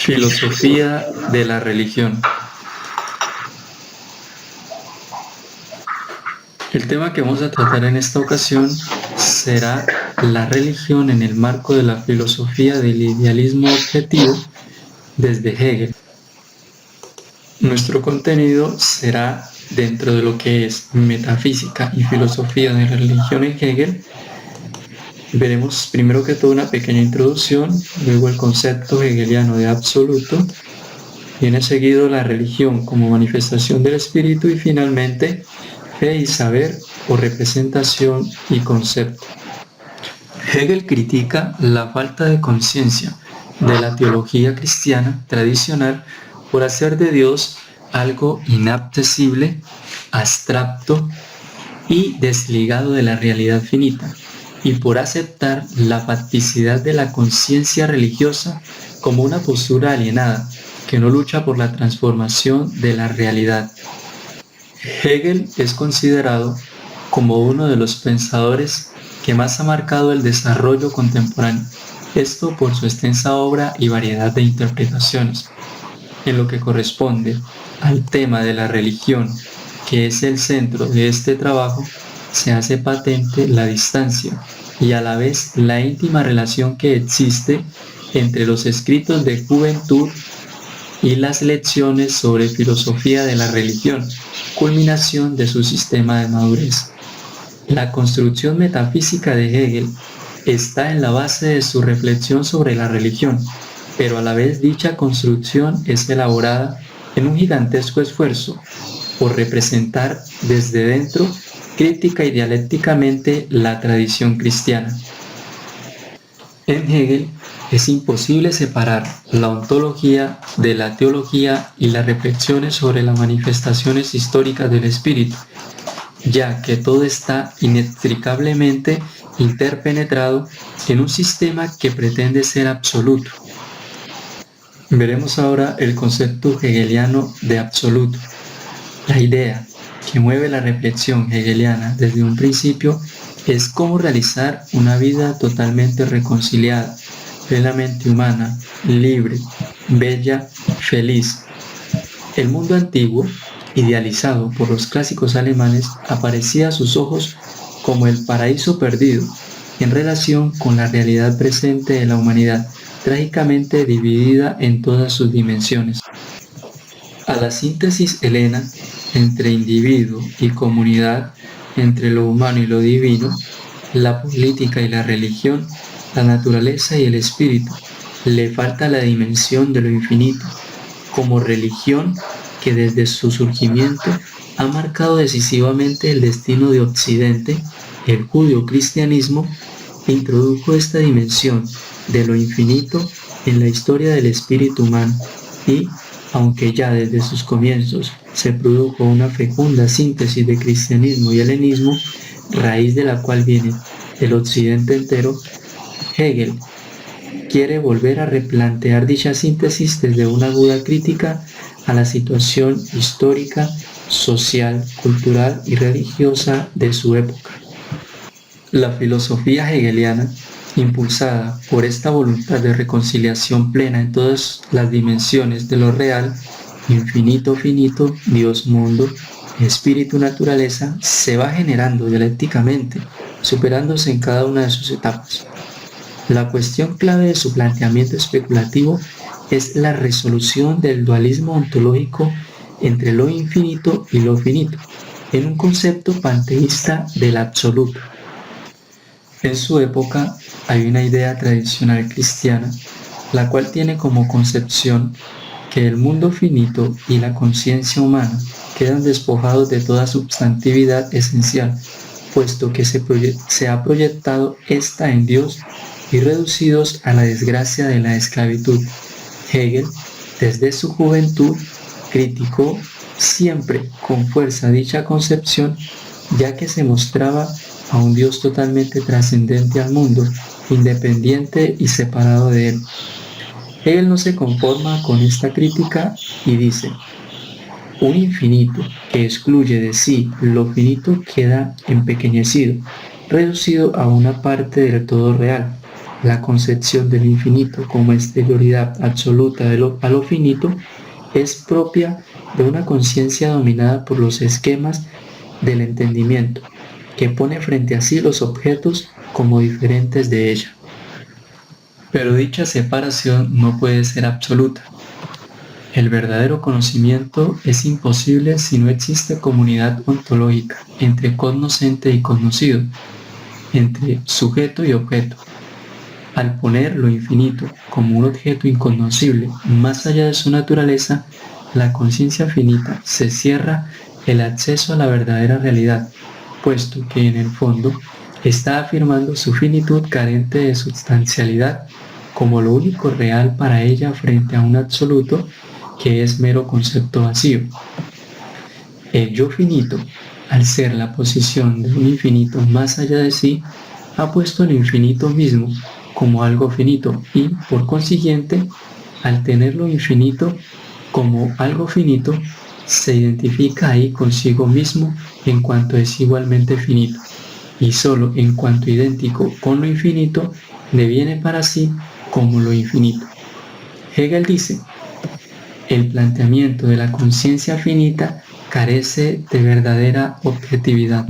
Filosofía de la religión. El tema que vamos a tratar en esta ocasión será la religión en el marco de la filosofía del idealismo objetivo desde Hegel. Nuestro contenido será dentro de lo que es metafísica y filosofía de la religión en Hegel. Veremos primero que todo una pequeña introducción, luego el concepto hegeliano de absoluto, viene seguido la religión como manifestación del espíritu y finalmente fe y saber o representación y concepto. Hegel critica la falta de conciencia de la teología cristiana tradicional por hacer de Dios algo inaptecible, abstracto y desligado de la realidad finita, y por aceptar la facticidad de la conciencia religiosa como una postura alienada que no lucha por la transformación de la realidad. Hegel es considerado como uno de los pensadores que más ha marcado el desarrollo contemporáneo, esto por su extensa obra y variedad de interpretaciones. En lo que corresponde al tema de la religión, que es el centro de este trabajo, se hace patente la distancia y a la vez la íntima relación que existe entre los escritos de juventud y las lecciones sobre filosofía de la religión, culminación de su sistema de madurez. La construcción metafísica de Hegel está en la base de su reflexión sobre la religión, pero a la vez dicha construcción es elaborada en un gigantesco esfuerzo por representar desde dentro crítica y dialécticamente la tradición cristiana. En Hegel es imposible separar la ontología de la teología y las reflexiones sobre las manifestaciones históricas del espíritu, ya que todo está inextricablemente interpenetrado en un sistema que pretende ser absoluto. Veremos ahora el concepto hegeliano de absoluto. La idea que mueve la reflexión hegeliana desde un principio es cómo realizar una vida totalmente reconciliada, plenamente humana, libre, bella, feliz. El mundo antiguo, idealizado por los clásicos alemanes, aparecía a sus ojos como el paraíso perdido en relación con la realidad presente de la humanidad, trágicamente dividida en todas sus dimensiones. A la síntesis helena entre individuo y comunidad, entre lo humano y lo divino, la política y la religión, la naturaleza y el espíritu, le falta la dimensión de lo infinito, como religión que desde su surgimiento ha marcado decisivamente el destino de Occidente. El judeocristianismo introdujo esta dimensión de lo infinito en la historia del espíritu humano y, aunque ya desde sus comienzos se produjo una fecunda síntesis de cristianismo y helenismo, raíz de la cual viene el occidente entero, Hegel quiere volver a replantear dicha síntesis desde una aguda crítica a la situación histórica, social, cultural y religiosa de su época. La filosofía hegeliana, impulsada por esta voluntad de reconciliación plena en todas las dimensiones de lo real, infinito, finito, Dios, mundo, espíritu, naturaleza, se va generando dialécticamente, superándose en cada una de sus etapas. La cuestión clave de su planteamiento especulativo es la resolución del dualismo ontológico entre lo infinito y lo finito, en un concepto panteísta del absoluto. En su época hay una idea tradicional cristiana, la cual tiene como concepción que el mundo finito y la conciencia humana quedan despojados de toda sustantividad esencial, puesto que se ha proyectado esta en Dios y reducidos a la desgracia de la esclavitud. Hegel, desde su juventud, criticó siempre con fuerza dicha concepción, ya que se mostraba a un Dios totalmente trascendente al mundo, independiente y separado de él. Hegel no se conforma con esta crítica y dice: un infinito que excluye de sí lo finito queda empequeñecido, reducido a una parte del todo real. La concepción del infinito como exterioridad absoluta a lo finito es propia de una conciencia dominada por los esquemas del entendimiento, que pone frente a sí los objetos como diferentes de ella. Pero dicha separación no puede ser absoluta. El verdadero conocimiento es imposible si no existe comunidad ontológica entre cognoscente y cognoscido, entre sujeto y objeto. Al poner lo infinito como un objeto inconocible más allá de su naturaleza, la conciencia finita se cierra el acceso a la verdadera realidad, puesto que en el fondo está afirmando su finitud carente de sustancialidad como lo único real para ella frente a un absoluto que es mero concepto vacío. El yo finito, al ser la posición de un infinito más allá de sí, ha puesto el infinito mismo como algo finito y, por consiguiente, al tenerlo infinito como algo finito, se identifica ahí consigo mismo en cuanto es igualmente finito, y solo en cuanto idéntico con lo infinito, deviene para sí como lo infinito. Hegel dice: el planteamiento de la conciencia finita carece de verdadera objetividad.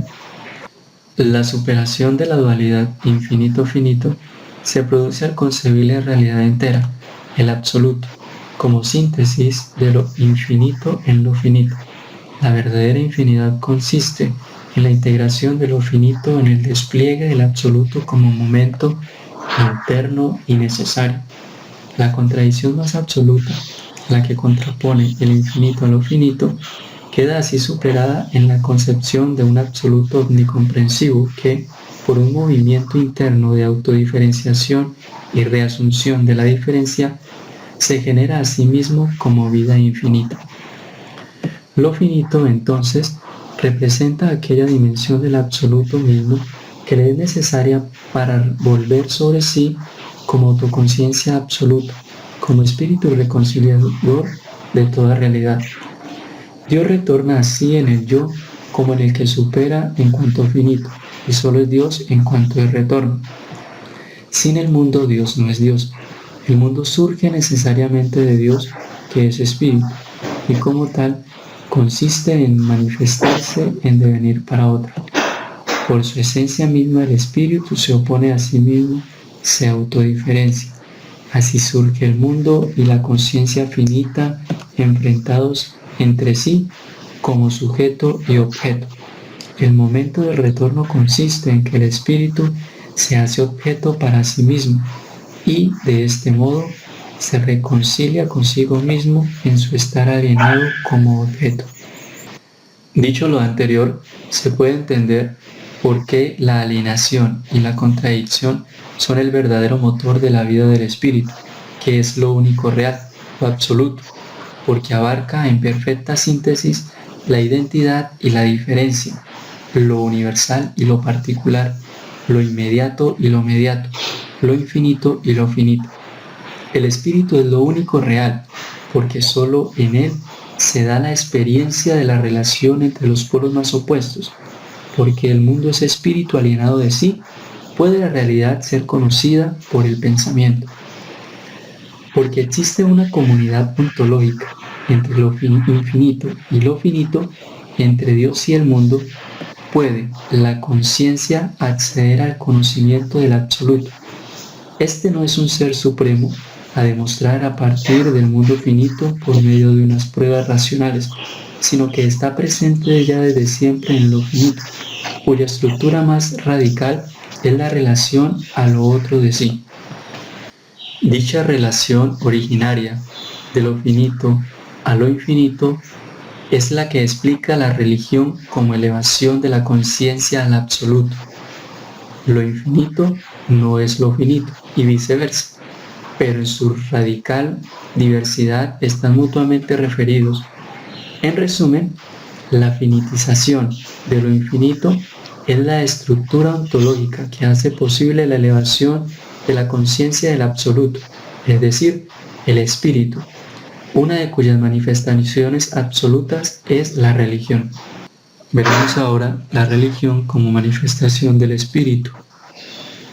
La superación de la dualidad infinito-finito se produce al concebir la realidad entera, el absoluto, como síntesis de lo infinito en lo finito. La verdadera infinidad consiste en la integración de lo finito en el despliegue del absoluto como momento interno y necesario. La contradicción más absoluta, la que contrapone el infinito a lo finito, queda así superada en la concepción de un absoluto omnicomprensivo que, por un movimiento interno de autodiferenciación y reasunción de la diferencia, se genera a sí mismo como vida infinita. Lo finito, entonces, representa aquella dimensión del absoluto mismo que le es necesaria para volver sobre sí como autoconciencia absoluta, como espíritu reconciliador de toda realidad. Dios retorna así en el yo como en el que supera en cuanto finito, y solo es Dios en cuanto es retorno. Sin el mundo, Dios no es Dios. El mundo surge necesariamente de Dios, que es espíritu, y como tal, consiste en manifestarse en devenir para otro. Por su esencia misma, el espíritu se opone a sí mismo, se autodiferencia. Así surge el mundo y la conciencia finita enfrentados entre sí como sujeto y objeto. El momento del retorno consiste en que el espíritu se hace objeto para sí mismo y de este modo se reconcilia consigo mismo en su estar alienado como objeto. Dicho lo anterior, se puede entender por qué la alienación y la contradicción son el verdadero motor de la vida del espíritu, que es lo único real, lo absoluto, porque abarca en perfecta síntesis la identidad y la diferencia, lo universal y lo particular, lo inmediato y lo mediato, lo infinito y lo finito. El espíritu es lo único real, porque solo en él se da la experiencia de la relación entre los polos más opuestos, porque el mundo es espíritu alienado de sí, puede la realidad ser conocida por el pensamiento. Porque existe una comunidad ontológica entre lo infinito y lo finito, entre Dios y el mundo, puede la conciencia acceder al conocimiento del absoluto. Este no es un ser supremo a demostrar a partir del mundo finito por medio de unas pruebas racionales, sino que está presente ya desde siempre en lo finito, cuya estructura más radical es la relación a lo otro de sí. Dicha relación originaria de lo finito a lo infinito es la que explica la religión como elevación de la conciencia al absoluto. Lo infinito no es lo finito y viceversa, pero en su radical diversidad están mutuamente referidos. En resumen, la finitización de lo infinito es la estructura ontológica que hace posible la elevación de la conciencia del absoluto, es decir, el espíritu, una de cuyas manifestaciones absolutas es la religión. Veremos ahora la religión como manifestación del espíritu.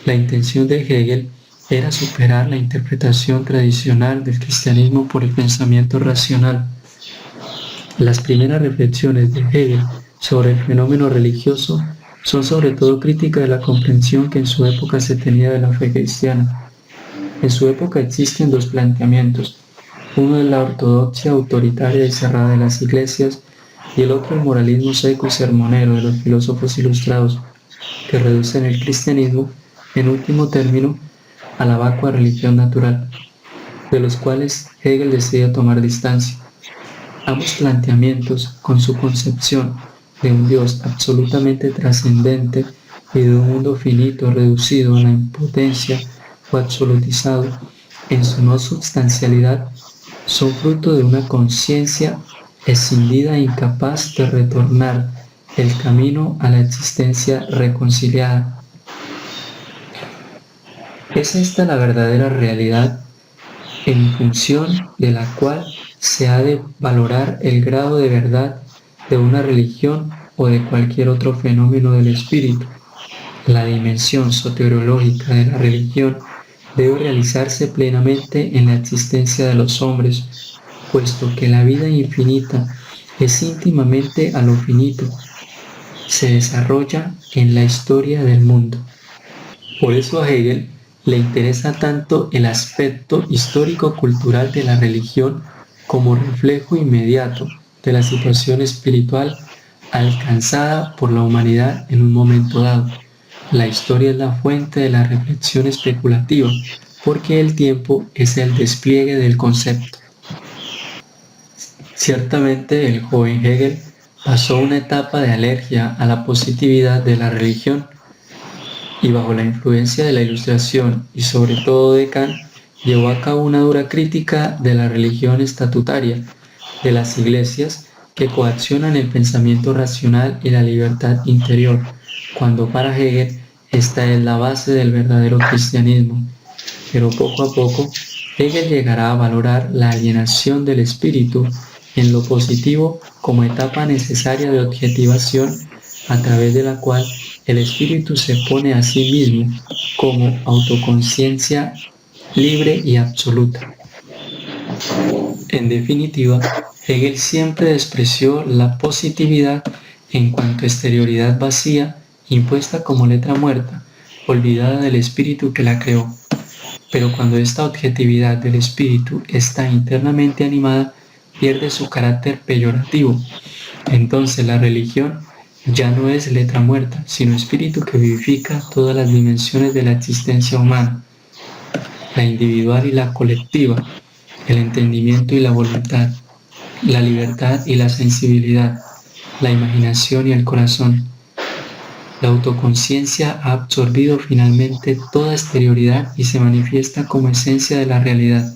La intención de Hegel era superar la interpretación tradicional del cristianismo por el pensamiento racional. Las primeras reflexiones de Hegel sobre el fenómeno religioso son sobre todo críticas de la comprensión que en su época se tenía de la fe cristiana. En su época existen dos planteamientos. Uno es la ortodoxia autoritaria y cerrada de las iglesias, y el otro el moralismo seco y sermonero de los filósofos ilustrados, que reducen el cristianismo, en último término, a la vacua religión natural, de los cuales Hegel decide tomar distancia. Ambos planteamientos, con su concepción de un Dios absolutamente trascendente y de un mundo finito reducido a la impotencia o absolutizado en su no substancialidad, son fruto de una conciencia escindida e incapaz de retornar el camino a la existencia reconciliada. ¿Es esta la verdadera realidad en función de la cual se ha de valorar el grado de verdad de una religión o de cualquier otro fenómeno del espíritu? La dimensión soteriológica de la religión debe realizarse plenamente en la existencia de los hombres, puesto que la vida infinita es íntimamente a lo finito, se desarrolla en la historia del mundo. Por eso a Hegel le interesa tanto el aspecto histórico-cultural de la religión como reflejo inmediato de la situación espiritual alcanzada por la humanidad en un momento dado. La historia es la fuente de la reflexión especulativa, porque el tiempo es el despliegue del concepto. Ciertamente el joven Hegel pasó una etapa de alergia a la positividad de la religión, y bajo la influencia de la Ilustración y sobre todo de Kant, llevó a cabo una dura crítica de la religión estatutaria, de las iglesias que coaccionan el pensamiento racional y la libertad interior, cuando para Hegel esta es la base del verdadero cristianismo. Pero poco a poco, Hegel llegará a valorar la alienación del espíritu en lo positivo como etapa necesaria de objetivación a través de la cual el espíritu se pone a sí mismo como autoconciencia libre y absoluta. En definitiva, Hegel siempre despreció la positividad en cuanto a exterioridad vacía, impuesta como letra muerta, olvidada del espíritu que la creó. Pero cuando esta objetividad del espíritu está internamente animada, pierde su carácter peyorativo. Entonces la religión ya no es letra muerta, sino espíritu que vivifica todas las dimensiones de la existencia humana, la individual y la colectiva, el entendimiento y la voluntad, la libertad y la sensibilidad, la imaginación y el corazón. La autoconciencia ha absorbido finalmente toda exterioridad y se manifiesta como esencia de la realidad.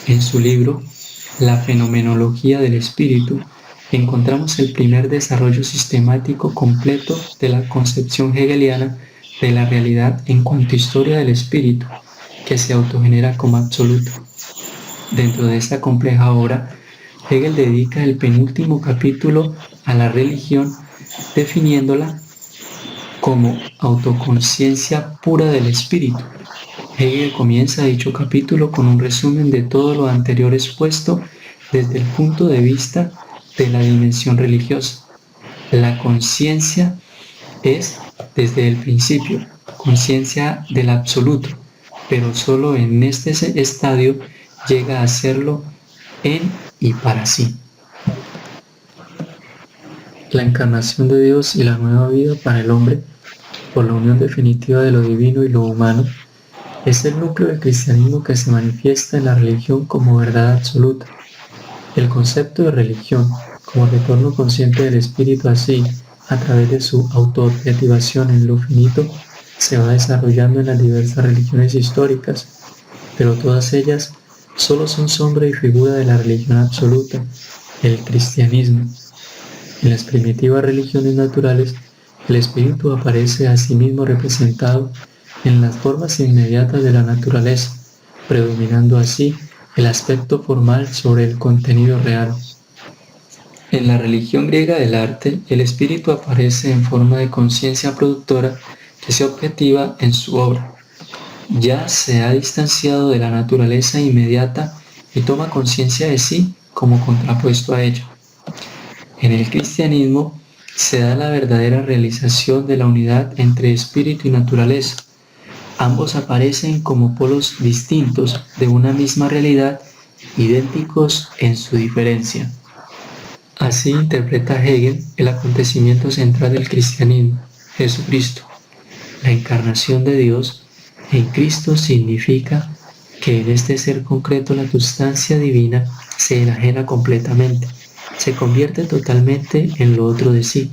En su libro, La fenomenología del espíritu, encontramos el primer desarrollo sistemático completo de la concepción hegeliana de la realidad en cuanto a historia del espíritu, que se autogenera como absoluto. Dentro de esta compleja obra, Hegel dedica el penúltimo capítulo a la religión, definiéndola como autoconciencia pura del espíritu. Hegel comienza dicho capítulo con un resumen de todo lo anterior expuesto desde el punto de vista de la dimensión religiosa. La conciencia es, desde el principio, conciencia del absoluto, pero solo en este estadio llega a serlo en y para sí. La encarnación de Dios y la nueva vida para el hombre, por la unión definitiva de lo divino y lo humano, es el núcleo del cristianismo que se manifiesta en la religión como verdad absoluta. El concepto de religión, como retorno consciente del espíritu así, a través de su autoobjetivación en lo finito, se va desarrollando en las diversas religiones históricas, pero todas ellas solo son sombra y figura de la religión absoluta, el cristianismo. En las primitivas religiones naturales, el espíritu aparece a sí mismo representado en las formas inmediatas de la naturaleza, predominando así el aspecto formal sobre el contenido real. En la religión griega del arte, el espíritu aparece en forma de conciencia productora que se objetiva en su obra. ya se ha distanciado de la naturaleza inmediata y toma conciencia de sí como contrapuesto a ella. En el cristianismo se da la verdadera realización de la unidad entre espíritu y naturaleza. Ambos aparecen como polos distintos de una misma realidad, idénticos en su diferencia. Así interpreta Hegel el acontecimiento central del cristianismo, Jesucristo. La encarnación de Dios en Cristo significa que en este ser concreto la sustancia divina se enajena completamente, se convierte totalmente en lo otro de sí,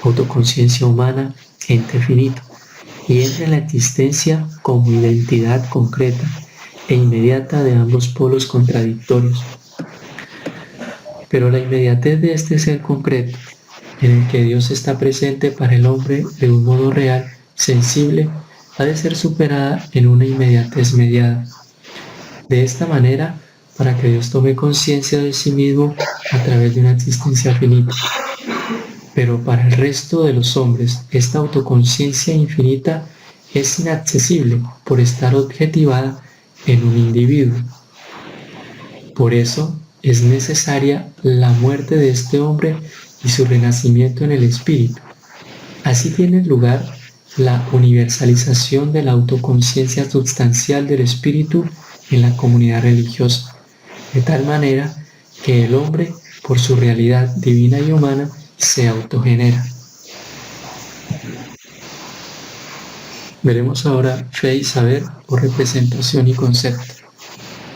autoconciencia humana, ente finito, y entra en la existencia como identidad concreta e inmediata de ambos polos contradictorios. Pero la inmediatez de este ser concreto, en el que Dios está presente para el hombre de un modo real, sensible, ha de ser superada en una inmediatez mediada. De esta manera, para que Dios tome conciencia de sí mismo a través de una existencia finita. Pero para el resto de los hombres, esta autoconciencia infinita es inaccesible por estar objetivada en un individuo. Por eso es necesaria la muerte de este hombre y su renacimiento en el espíritu. Así tiene lugar la universalización de la autoconciencia sustancial del espíritu en la comunidad religiosa, de tal manera que el hombre, por su realidad divina y humana, se autogenera. Veremos ahora fe y saber o representación y concepto.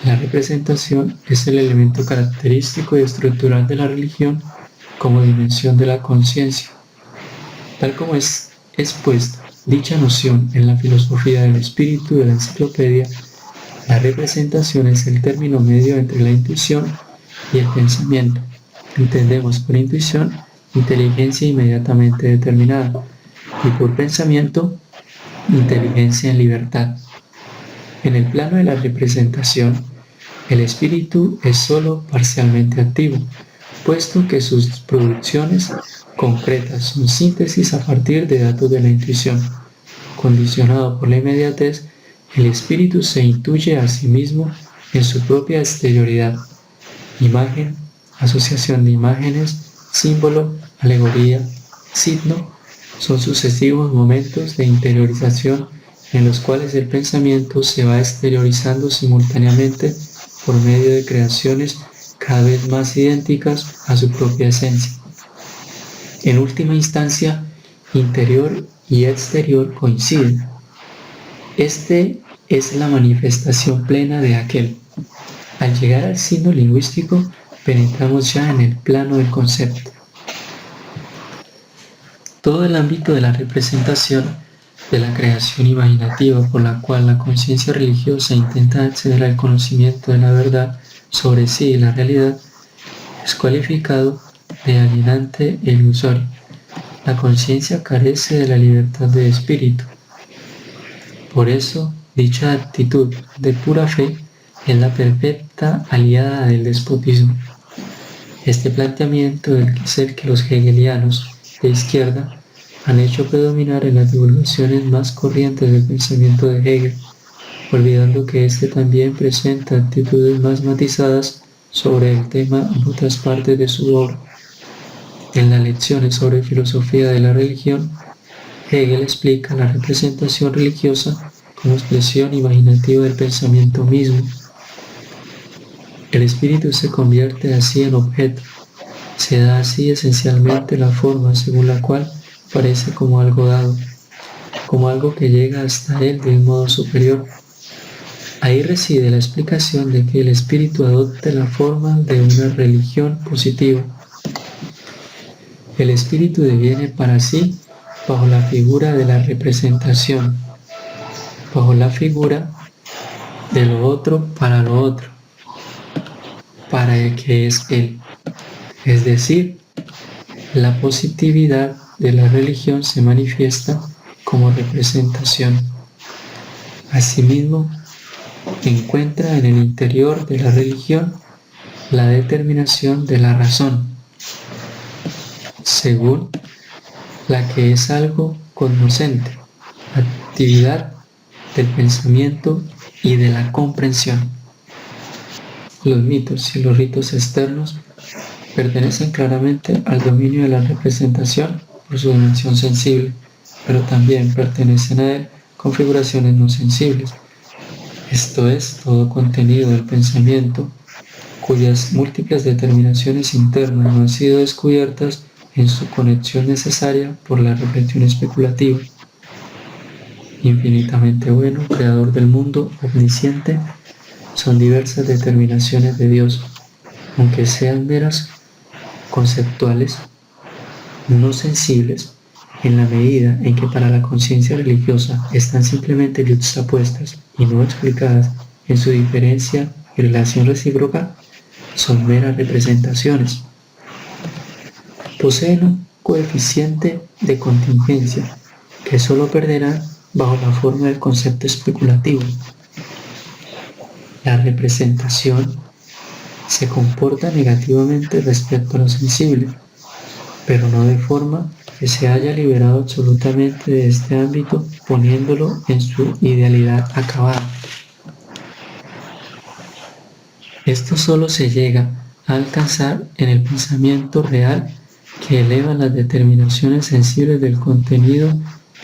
La representación es el elemento característico y estructural de la religión como dimensión de la conciencia. Tal como es expuesta dicha noción en la filosofía del espíritu de la enciclopedia, la representación es el término medio entre la intuición y el pensamiento. Entendemos por intuición inteligencia inmediatamente determinada y por pensamiento inteligencia en libertad. En el plano de la representación, el espíritu es sólo parcialmente activo, puesto que sus producciones concretas son síntesis a partir de datos de la intuición. Condicionado por la inmediatez, el espíritu se intuye a sí mismo en su propia exterioridad. Imagen, asociación de imágenes, símbolo, alegoría, signo, son sucesivos momentos de interiorización en los cuales el pensamiento se va exteriorizando simultáneamente por medio de creaciones cada vez más idénticas a su propia esencia. En última instancia, interior y exterior coinciden. Este es la manifestación plena de aquel. Al llegar al signo lingüístico, penetramos ya en el plano del concepto. Todo el ámbito de la representación de la creación imaginativa por la cual la conciencia religiosa intenta acceder al conocimiento de la verdad sobre sí y la realidad es cualificado de alienante e ilusorio. La conciencia carece de la libertad de espíritu. Por eso, dicha actitud de pura fe es la perfecta aliada del despotismo. Este planteamiento es el que los hegelianos de izquierda han hecho predominar en las divulgaciones más corrientes del pensamiento de Hegel, olvidando que éste también presenta actitudes más matizadas sobre el tema en otras partes de su obra. En las lecciones sobre filosofía de la religión, Hegel explica la representación religiosa como expresión imaginativa del pensamiento mismo. El espíritu se convierte así en objeto, se da así esencialmente la forma según la cual parece como algo dado, como algo que llega hasta él de un modo superior. Ahí reside la explicación de que el espíritu adopte la forma de una religión positiva. El espíritu deviene para sí bajo la figura de la representación, bajo la figura de lo otro para lo otro, para el que es él. Es decir, la positividad de la religión se manifiesta como representación. Asimismo, encuentra en el interior de la religión la determinación de la razón, según la que es algo cognoscente, actividad del pensamiento y de la comprensión. Los mitos y los ritos externos pertenecen claramente al dominio de la representación por su dimensión sensible, pero también pertenecen a él configuraciones no sensibles. Esto es, todo contenido del pensamiento cuyas múltiples determinaciones internas no han sido descubiertas en su conexión necesaria por la reflexión especulativa. Infinitamente bueno, creador del mundo, omnisciente, son diversas determinaciones de Dios, aunque sean meras conceptuales, no sensibles, en la medida en que para la conciencia religiosa están simplemente yuxtapuestas y no explicadas en su diferencia y relación recíproca, son meras representaciones. Poseen un coeficiente de contingencia que solo perderán bajo la forma del concepto especulativo. La representación se comporta negativamente respecto a lo sensible, pero no de forma que se haya liberado absolutamente de este ámbito poniéndolo en su idealidad acabada. Esto solo se llega a alcanzar en el pensamiento real que eleva las determinaciones sensibles del contenido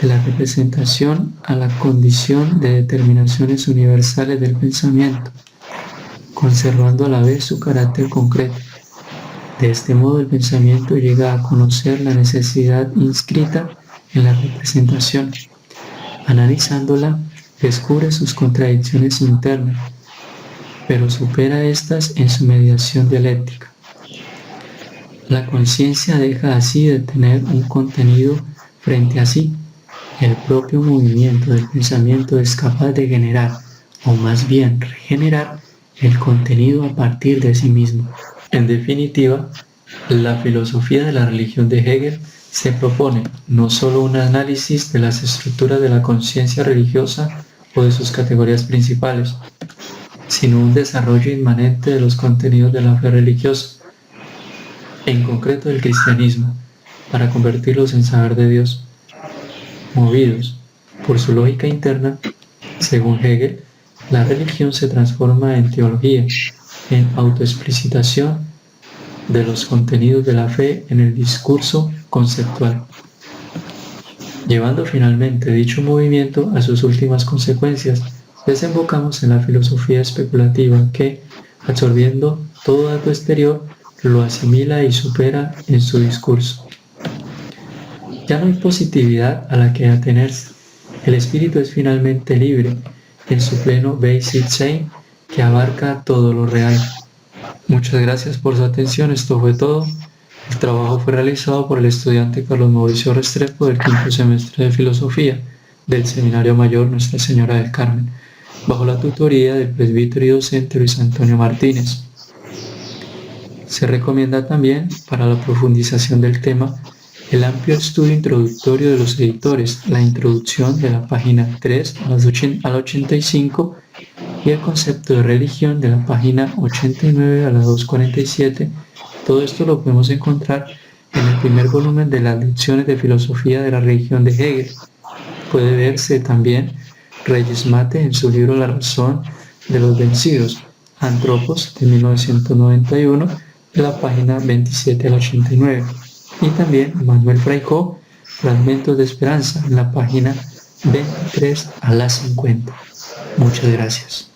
de la representación a la condición de determinaciones universales del pensamiento, conservando a la vez su carácter concreto. De este modo el pensamiento llega a conocer la necesidad inscrita en la representación. Analizándola, descubre sus contradicciones internas, pero supera estas en su mediación dialéctica. La conciencia deja así de tener un contenido frente a sí. El propio movimiento del pensamiento es capaz de generar, o más bien regenerar, el contenido a partir de sí mismo. En definitiva, la filosofía de la religión de Hegel se propone no solo un análisis de las estructuras de la conciencia religiosa o de sus categorías principales, sino un desarrollo inmanente de los contenidos de la fe religiosa, en concreto del cristianismo, para convertirlos en saber de Dios. Movidos por su lógica interna, según Hegel, la religión se transforma en teología, en autoexplicitación de los contenidos de la fe en el discurso conceptual, llevando finalmente dicho movimiento a sus últimas consecuencias. Desembocamos en la filosofía especulativa que, absorbiendo todo dato exterior, lo asimila y supera en su discurso. Ya no hay positividad a la que atenerse. El espíritu es finalmente libre en su pleno Basic Sein, que abarca todo lo real. Muchas gracias por su atención, esto fue todo. El trabajo fue realizado por el estudiante Carlos Mauricio Restrepo del quinto semestre de Filosofía del Seminario Mayor Nuestra Señora del Carmen, bajo la tutoría del presbítero y docente Luis Antonio Martínez. Se recomienda también, para la profundización del tema, el amplio estudio introductorio de los editores, la introducción de la página 3 a la 85 y el concepto de religión de la página 89 a la 247. Todo esto lo podemos encontrar en el primer volumen de las lecciones de filosofía de la religión de Hegel. Puede verse también Reyes Mate en su libro La razón de los vencidos, Antropos, de 1991, de la página 27 al 89. Y también Manuel Fraijó, Fragmentos de Esperanza, en la página 23 a la 50. Muchas gracias.